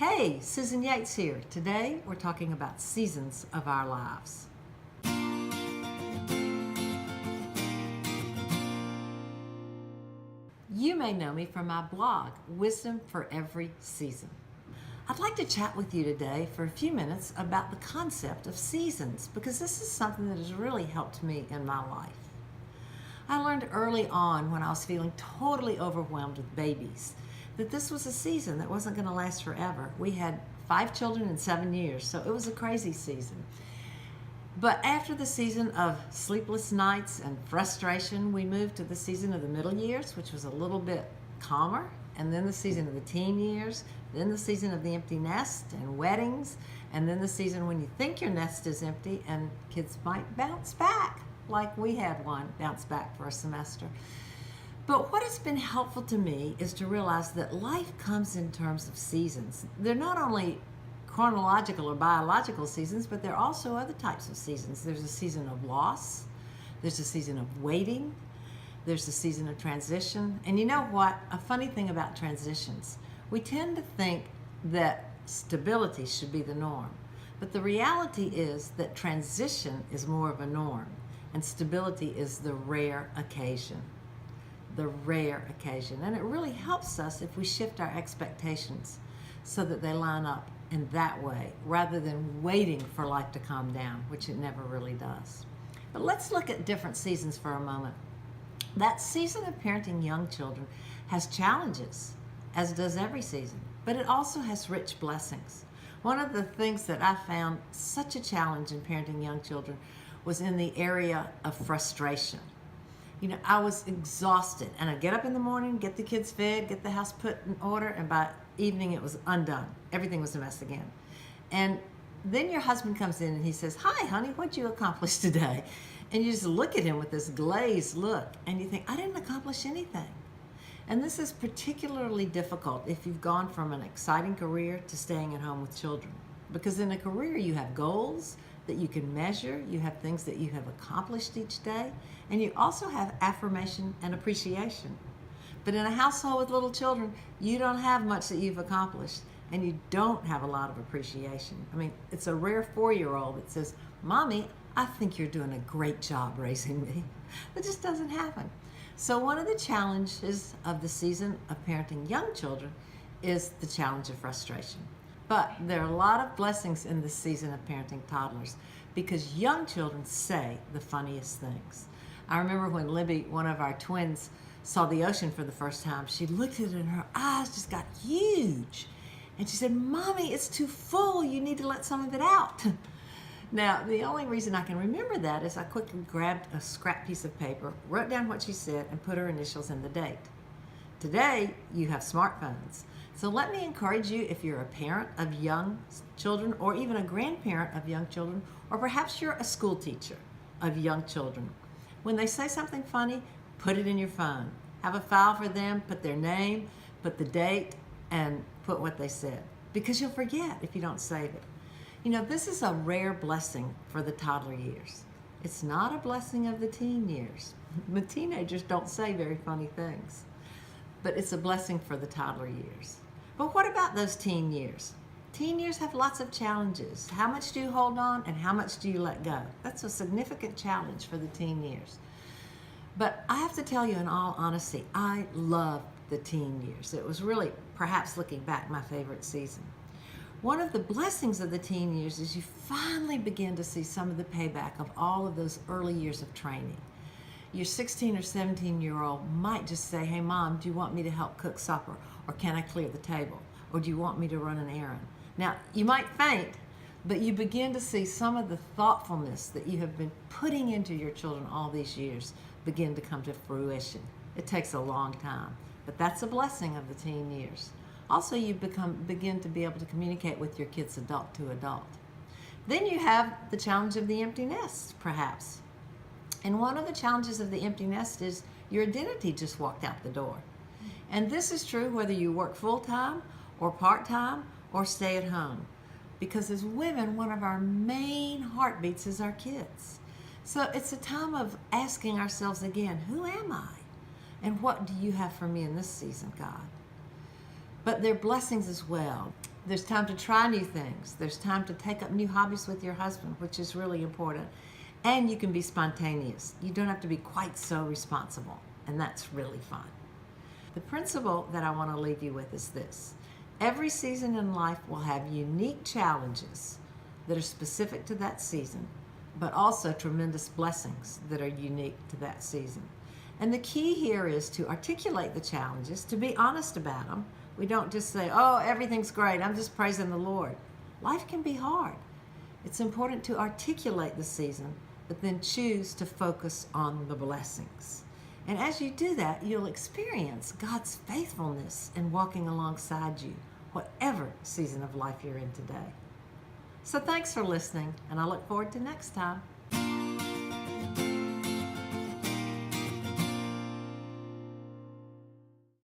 Hey, Susan Yates here. Today we're talking about seasons of our lives. You may know me from my blog, Wisdom for Every Season. I'd like to chat with you today for a few minutes about the concept of seasons because this is something that has really helped me in my life. I learned early on when I was feeling totally overwhelmed with babies that this was a season that wasn't going to last forever. We had 5 children in 7 years, so it was a crazy season. But after the season of sleepless nights and frustration, we moved to the season of the middle years, which was a little bit calmer, and then the season of the teen years, then the season of the empty nest and weddings, and then the season when you think your nest is empty and kids might bounce back, like we had one bounce back for a semester. But what has been helpful to me is to realize that life comes in terms of seasons. They're not only chronological or biological seasons, but there are also other types of seasons. There's a season of loss, there's a season of waiting, there's a season of transition. And you know what? A funny thing about transitions, we tend to think that stability should be the norm. But the reality is that transition is more of a norm, and stability is the rare occasion. The rare occasion. And it really helps us if we shift our expectations so that they line up in that way rather than waiting for life to calm down, which it never really does. But let's look at different seasons for a moment. That season of parenting young children has challenges, as does every season, but it also has rich blessings. One of the things that I found such a challenge in parenting young children was in the area of frustration. You know, I was exhausted, and I'd get up in the morning, get the kids fed, get the house put in order, and by evening it was undone. Everything was a mess again. And then your husband comes in and he says, "Hi, honey, what'd you accomplish today?" And you just look at him with this glazed look, and you think, I didn't accomplish anything. And this is particularly difficult if you've gone from an exciting career to staying at home with children. Because in a career you have goals that you can measure, you have things that you have accomplished each day, and you also have affirmation and appreciation. But in a household with little children, you don't have much that you've accomplished, and you don't have a lot of appreciation. I mean, it's a rare 4-year-old that says, "Mommy, I think you're doing a great job raising me." That just doesn't happen. So one of the challenges of the season of parenting young children is the challenge of frustration. But there are a lot of blessings in this season of parenting toddlers because young children say the funniest things. I remember when Libby, one of our twins, saw the ocean for the first time, she looked at it and her eyes just got huge. And she said, "Mommy, it's too full. You need to let some of it out." Now, the only reason I can remember that is I quickly grabbed a scrap piece of paper, wrote down what she said, and put her initials in the date. Today, you have smartphones. So let me encourage you, if you're a parent of young children or even a grandparent of young children, or perhaps you're a school teacher of young children, when they say something funny, put it in your phone. Have a file for them, put their name, put the date, and put what they said. Because you'll forget if you don't save it. You know, this is a rare blessing for the toddler years. It's not a blessing of the teen years. The teenagers don't say very funny things. But it's a blessing for the toddler years. But what about those teen years? Teen years have lots of challenges. How much do you hold on and how much do you let go? That's a significant challenge for the teen years. But I have to tell you in all honesty, I loved the teen years. It was really, perhaps looking back, my favorite season. One of the blessings of the teen years is you finally begin to see some of the payback of all of those early years of training. Your 16 or 17-year-old might just say, "Hey, Mom, do you want me to help cook supper? Or can I clear the table? Or do you want me to run an errand?" Now, you might faint, but you begin to see some of the thoughtfulness that you have been putting into your children all these years begin to come to fruition. It takes a long time, but that's a blessing of the teen years. Also, you begin to be able to communicate with your kids adult to adult. Then you have the challenge of the empty nest, perhaps. And one of the challenges of the empty nest is your identity just walked out the door. And this is true whether you work full-time or part-time or stay at home. Because as women, one of our main heartbeats is our kids. So it's a time of asking ourselves again, who am I? And what do you have for me in this season, God? But they're blessings as well. There's time to try new things. There's time to take up new hobbies with your husband, which is really important. And you can be spontaneous. You don't have to be quite so responsible, and that's really fun. The principle that I want to leave you with is this. Every season in life will have unique challenges that are specific to that season, but also tremendous blessings that are unique to that season. And the key here is to articulate the challenges, to be honest about them. We don't just say, oh, everything's great, I'm just praising the Lord. Life can be hard. It's important to articulate the season, but then choose to focus on the blessings. And as you do that, you'll experience God's faithfulness in walking alongside you, whatever season of life you're in today. So thanks for listening, and I look forward to next time.